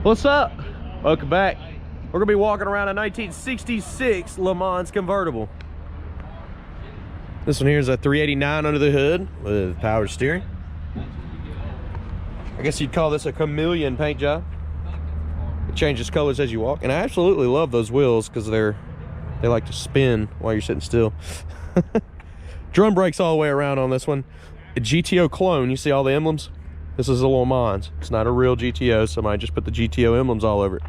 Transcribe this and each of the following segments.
What's up? Welcome back. We're gonna be walking around a 1966 Lemans convertible. This one here is a 389 under the hood with power steering. I guess you'd call this a chameleon paint job. It changes colors as you walk, and I absolutely love those wheels because they like to spin while you're sitting still. Drum brakes all the way around on this one. A GTO clone. You see all the emblems? This is a Lemans. It's not a real GTO. Somebody just put the GTO emblems all over it.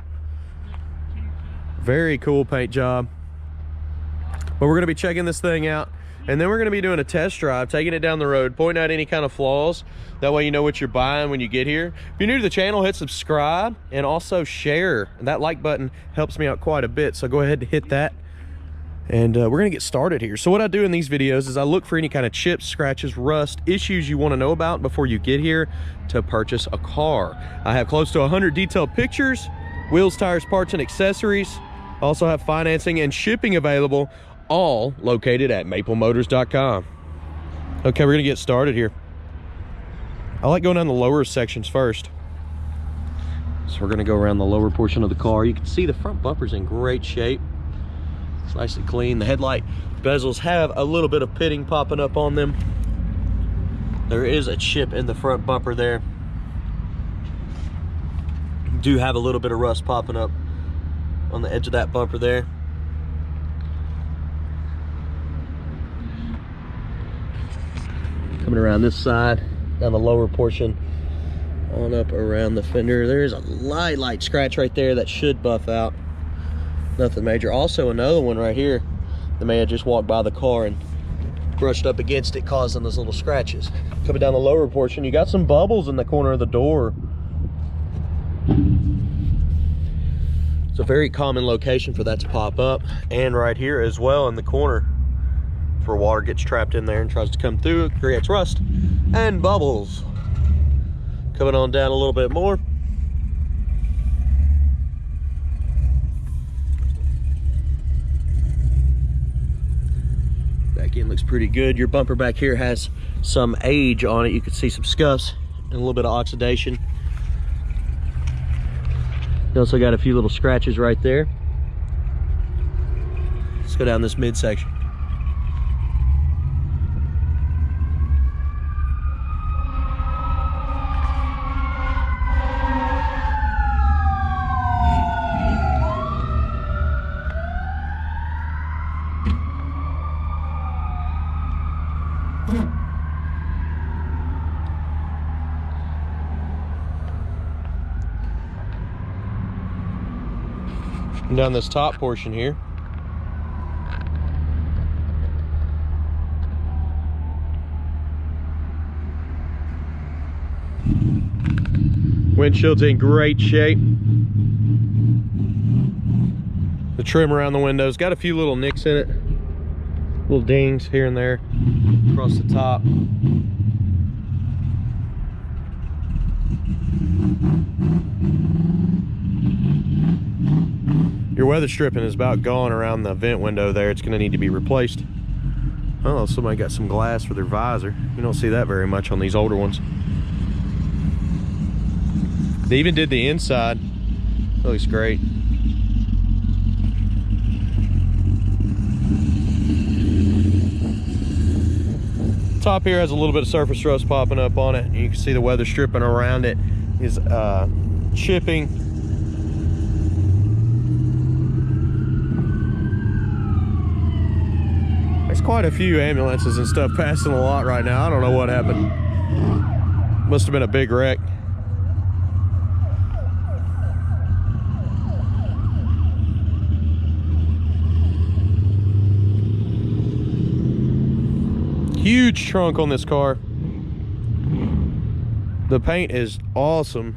Very cool paint job. But we're going to be checking this thing out, and then we're going to be doing a test drive, taking it down the road, pointing out any kind of flaws. That way you know what you're buying when you get here. If you're new to the channel, hit subscribe and also share. And that like button helps me out quite a bit, so go ahead and hit that. And we're gonna get started here. So what I do in these videos is I look for any kind of chips, scratches, rust, issues you wanna know about before you get here to purchase a car. I have close to 100 detailed pictures, wheels, tires, parts, and accessories. I also have financing and shipping available, all located at maplemotors.com. Okay, we're gonna get started here. I like going down the lower sections first. So we're gonna go around the lower portion of the car. You can see the front bumper's in great shape. It's nice and clean. The headlight bezels have a little bit of pitting popping up on them. There is a chip in the front bumper there. Do have a little bit of rust popping up on the edge of that bumper there. Coming around this side, down the lower portion, on up around the fender. There is a light scratch right there that should buff out. Nothing major. Also another one right here that may have just walked by the car and brushed up against it, causing those little scratches. Coming down the lower portion, you got some bubbles in the corner of the door. It's a very common location for that to pop up, and right here as well in the corner, for water gets trapped in there and tries to come through, it creates rust and bubbles. Coming on down a little bit more. Back in looks pretty good. Your bumper back here has some age on it. You can see some scuffs and a little bit of oxidation. You also got a few little scratches right there. Let's go down this midsection. And down this top portion here, windshield's in great shape. The trim around the windows got a few little nicks in it, little dings here and there across the top. Your weather stripping is about gone around the vent window there. It's going to need to be replaced. Oh, somebody got some glass for their visor. You don't see that very much on these older ones. They even did the inside. That looks great. Top here has a little bit of surface rust popping up on it. You can see the weather stripping around it is chipping. There's quite a few ambulances and stuff passing a lot right now. I don't know what happened. Must have been a big wreck. Huge trunk on this car. The paint is awesome.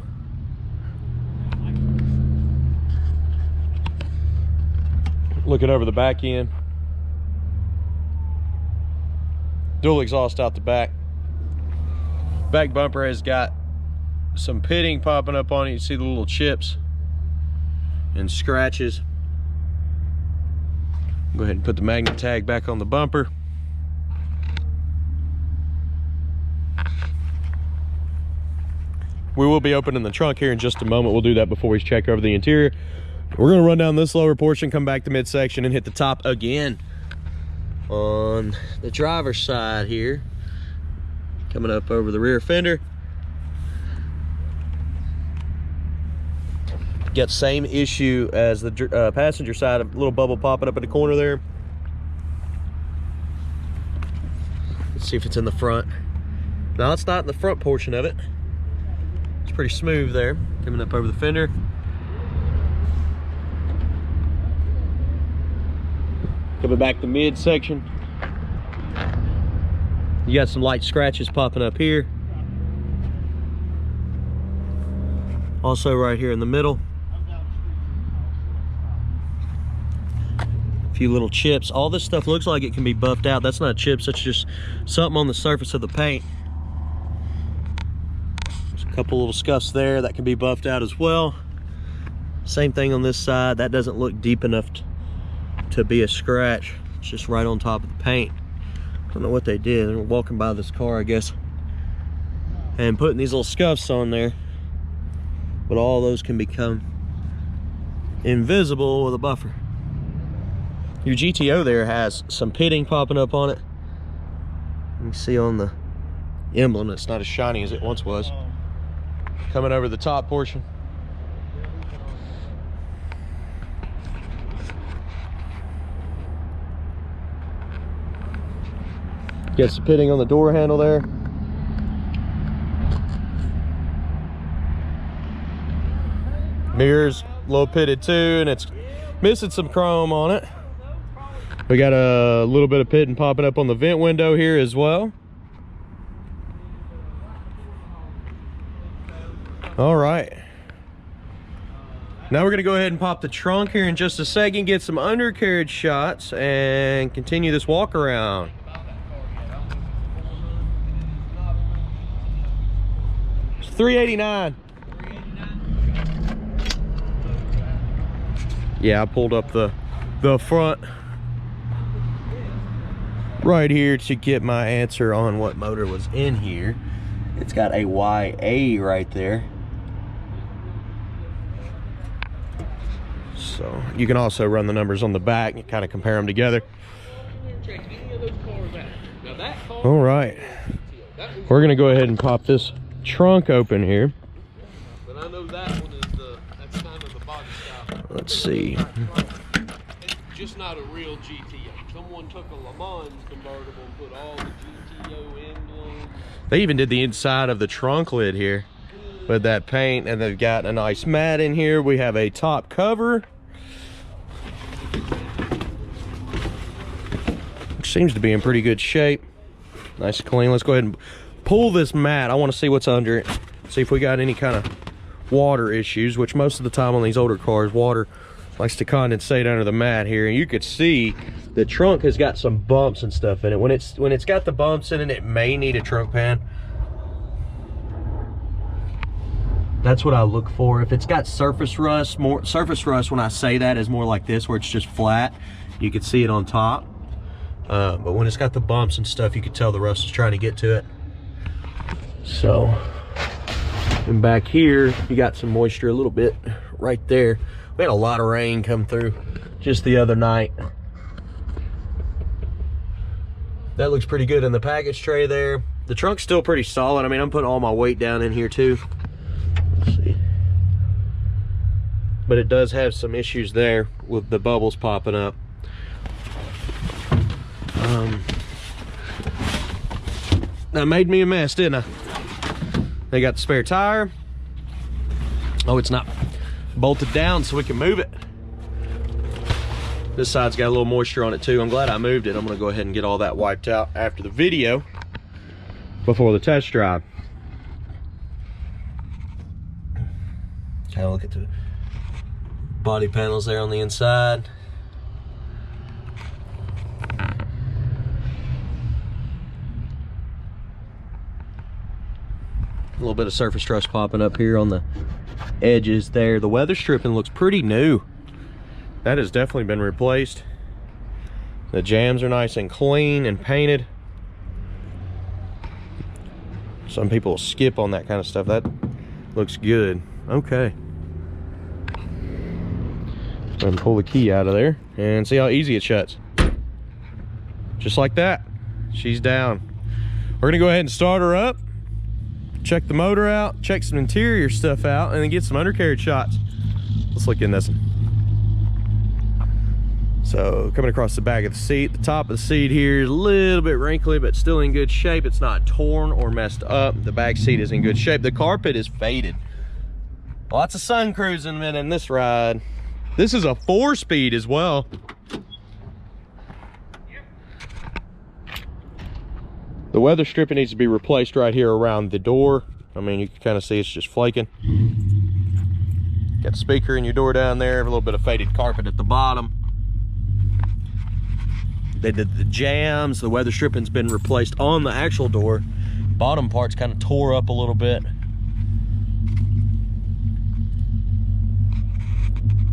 Looking over the back end. Dual exhaust out the back. Back bumper has got some pitting popping up on it. You see the little chips and scratches. Go ahead and put the magnet tag back on the bumper. We will be opening the trunk here in just a moment. We'll do that before we check over the interior. We're gonna run down this lower portion, come back to midsection, and hit the top again. On the driver's side here, coming up over the rear fender. Got same issue as the passenger side, a little bubble popping up in the corner there. Let's see if it's in the front. No, it's not in the front portion of it. It's pretty smooth there, coming up over the fender. Coming back to midsection. You got some light scratches popping up here. Also right here in the middle. A few little chips. All this stuff looks like it can be buffed out. That's not chips, that's just something on the surface of the paint. There's a couple little scuffs there that can be buffed out as well. Same thing on this side. That doesn't look deep enough to be a scratch. It's just right on top of the paint. I don't know what they did. They're walking by this car, I guess, and putting these little scuffs on there. But all those can become invisible with a buffer. Your GTO there has some pitting popping up on it. You can see on the emblem it's not as shiny as it once was. Coming over the top portion. Got some pitting on the door handle there. Mirrors a little pitted too, and it's missing some chrome on it. We got a little bit of pitting popping up on the vent window here as well. All right. Now we're gonna go ahead and pop the trunk here in just a second, get some undercarriage shots, and continue this walk around. It's $389. Yeah, I pulled up the front right here to get my answer on what motor was in here. It's got a YA right there. So you can also run the numbers on the back and kind of compare them together. All right, we're gonna go ahead and pop this trunk open here. But I know that one is that's kind of the body style. Let's see. It's just not a real GTO. Someone took a Lemans convertible and put all the GTO emblems. They even did the inside of the trunk lid here with that paint, and they've got a nice mat in here. We have a top cover, which seems to be in pretty good shape. Nice and clean. Let's go ahead and pull this mat. I want to see what's under it. See if we got any kind of water issues, which most of the time on these older cars, water likes to condensate under the mat here. And you could see the trunk has got some bumps and stuff in it. When it's got the bumps in it, it may need a trunk pan. That's what I look for. If it's got surface rust, more surface rust, when I say that, is more like this, where it's just flat. You can see it on top. But when it's got the bumps and stuff, you can tell the rust is trying to get to it. So, and back here, you got some moisture a little bit right there. We had a lot of rain come through just the other night. That looks pretty good in the package tray there. The trunk's still pretty solid. I mean, I'm putting all my weight down in here too. Let's see. But it does have some issues there with the bubbles popping up. That made me a mess, didn't I? They got the spare tire. Oh, it's not bolted down so we can move it. This side's got a little moisture on it too. I'm glad I moved it. I'm gonna go ahead and get all that wiped out after the video before the test drive. Kind of look at the body panels there on the inside. A little bit of surface rust popping up here on the edges there. The weather stripping looks pretty new. That has definitely been replaced. The jams are nice and clean and painted. Some people will skip on that kind of stuff. Looks good. Okay. Go ahead and pull the key out of there and see how easy it shuts. Just like that. She's down. We're gonna go ahead and start her up, check the motor out, check some interior stuff out, and then get some undercarriage shots. Let's look in this one. So coming across the back of the seat, the top of the seat here is a little bit wrinkly, but still in good shape. It's not torn or messed up. The back seat is in good shape. The carpet is faded. Lots of sun cruising in this ride. This is a 4-speed as well. The weather stripping needs to be replaced right here around the door. I mean, you can kind of see it's just flaking. Got the speaker in your door down there, a little bit of faded carpet at the bottom. They did the jams. The weather stripping's been replaced on the actual door. Bottom part's kind of tore up a little bit.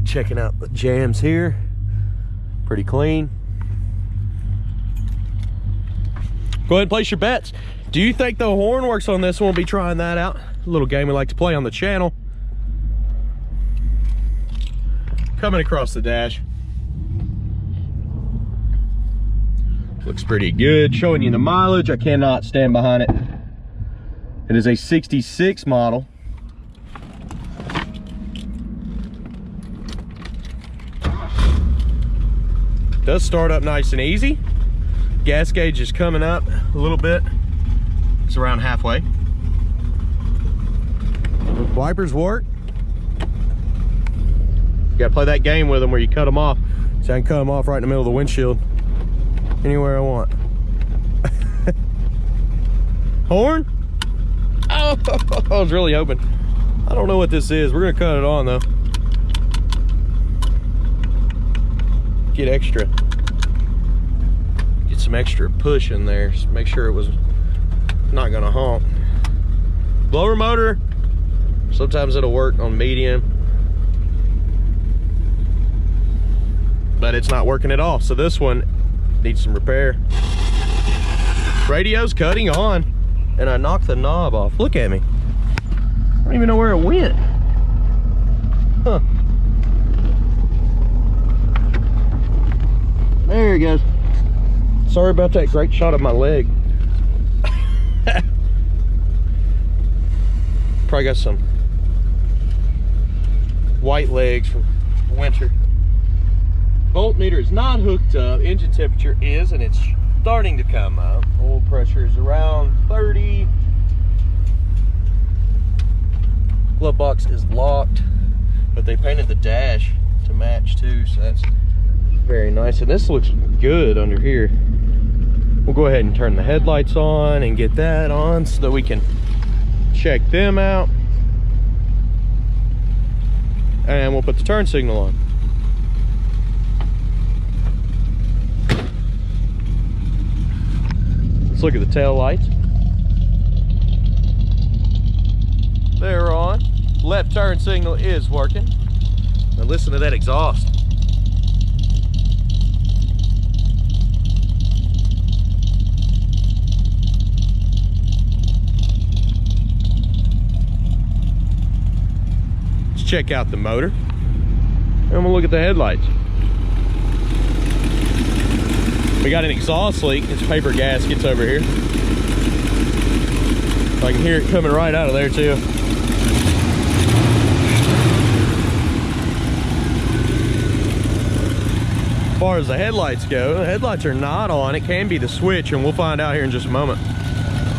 Checking out the jams here. Pretty clean. Go ahead and place your bets. Do you think the horn works on this one? We'll be trying that out. A little game we like to play on the channel. Coming across the dash. Looks pretty good. Showing you the mileage. I cannot stand behind it. It is a 66 model. Does start up nice and easy. Gas gauge is coming up a little bit. It's around halfway. Wipers work. You gotta play that game with them where you cut them off. So I can cut them off right in the middle of the windshield. Anywhere I want. Horn? Oh, I was really hoping. I don't know what this is. We're gonna cut it on though. Get some extra push in there. Just make sure it was not gonna honk. Blower motor, sometimes it'll work on medium, but it's not working at all. So this one needs some repair. Radio's cutting on, and I knocked the knob off. Look at me. I don't even know where it went. Huh. There he goes. Sorry about that great shot of my leg. Probably got some white legs from winter. Voltmeter is not hooked up. Engine temperature is, and it's starting to come up. Oil pressure is around 30. Glove box is locked, but they painted the dash to match too, so that's very nice. And this looks good under here. We'll go ahead and turn the headlights on and get that on so that we can check them out. And we'll put the turn signal on. Let's look at the tail lights. They're on. Left turn signal is working. Now listen to that exhaust. Let's check out the motor. And we'll look at the headlights. We got an exhaust leak. It's paper gaskets over here. I can hear it coming right out of there too. As far as the headlights go, the headlights are not on. It can be the switch, and we'll find out here in just a moment.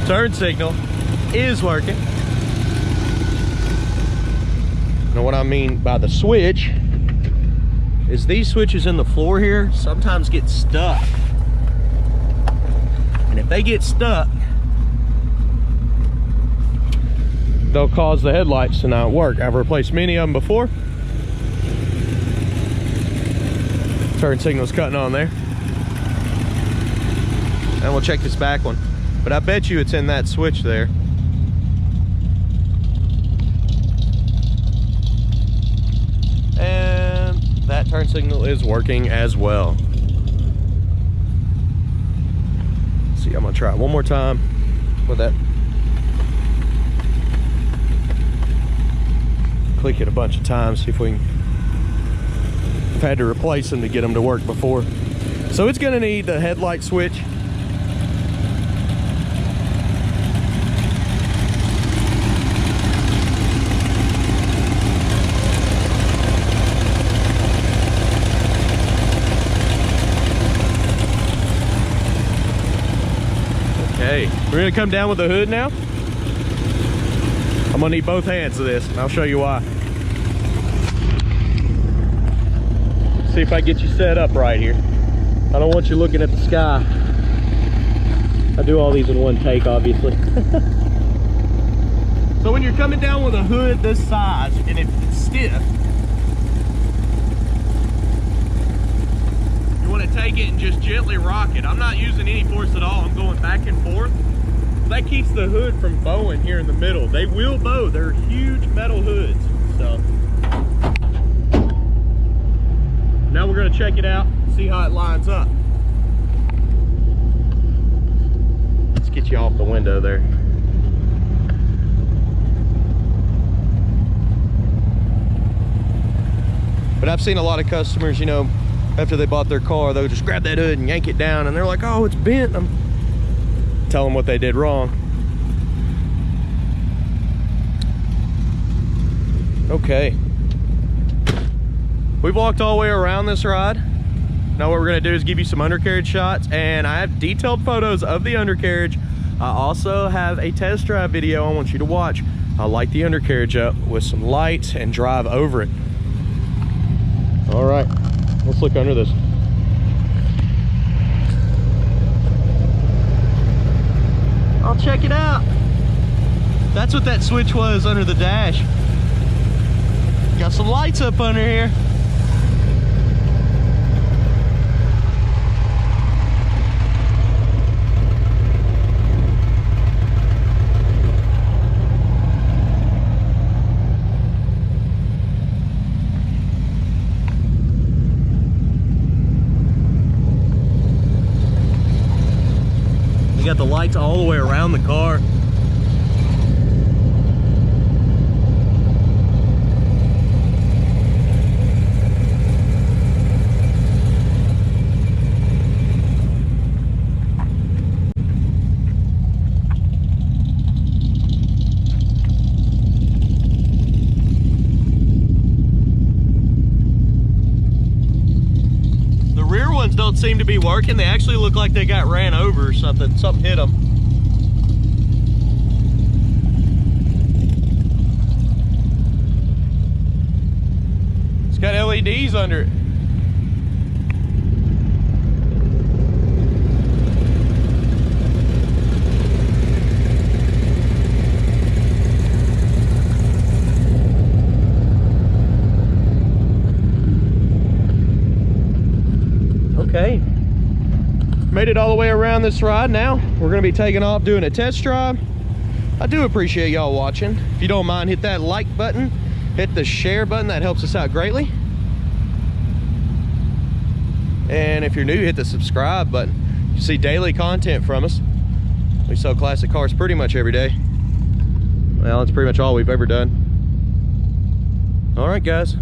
Turn signal is working. Now what I mean by the switch is these switches in the floor here sometimes get stuck. And if they get stuck, they'll cause the headlights to not work. I've replaced many of them before. Turn signal's cutting on there. And we'll check this back one. But I bet you it's in that switch there. And that turn signal is working as well. Let's see, I'm gonna try it one more time with that. click it a bunch of times, see if we can. I've had to replace them to get them to work before. So it's gonna need the headlight switch. Okay, we're gonna come down with the hood now. I'm gonna need both hands of this, and I'll show you why. See if I get you set up right here. I don't want you looking at the sky. I do all these in one take, obviously. So when you're coming down with a hood this size, and if it's stiff, you want to take it and just gently rock it. I'm not using any force at all. I'm going back and forth. That keeps the hood from bowing here in the middle. They will bow. They're huge metal hoods. So now we're going to check it out, see how it lines up. Let's get you off the window there. But I've seen a lot of customers, you know, after they bought their car, they'll just grab that hood and yank it down, and they're like, oh, it's bent. Tell them what they did wrong. Okay. We've walked all the way around this ride. Now what we're gonna do is give you some undercarriage shots, and I have detailed photos of the undercarriage. I also have a test drive video I want you to watch. I'll light the undercarriage up with some lights and drive over it. All right, let's look under this. I'll check it out. That's what that switch was under the dash. Got some lights up under here. You got the lights all the way around the car. Don't seem to be working. They actually look like they got ran over or something. Something hit them. It's got LEDs under it. Okay, made it all the way around this ride. Now we're going to be taking off doing a test drive. I do appreciate y'all watching. If you don't mind, hit that like button, hit the share button. That helps us out greatly. And if you're new, hit the subscribe button. You see daily content from us. We sell classic cars pretty much every day. Well, it's pretty much all we've ever done. All right, guys.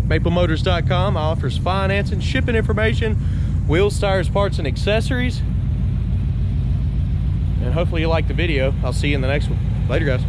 MapleMotors.com offers financing, shipping information, wheels, tires, parts, and accessories. And hopefully you like the video. I'll see you in the next one. Later, guys.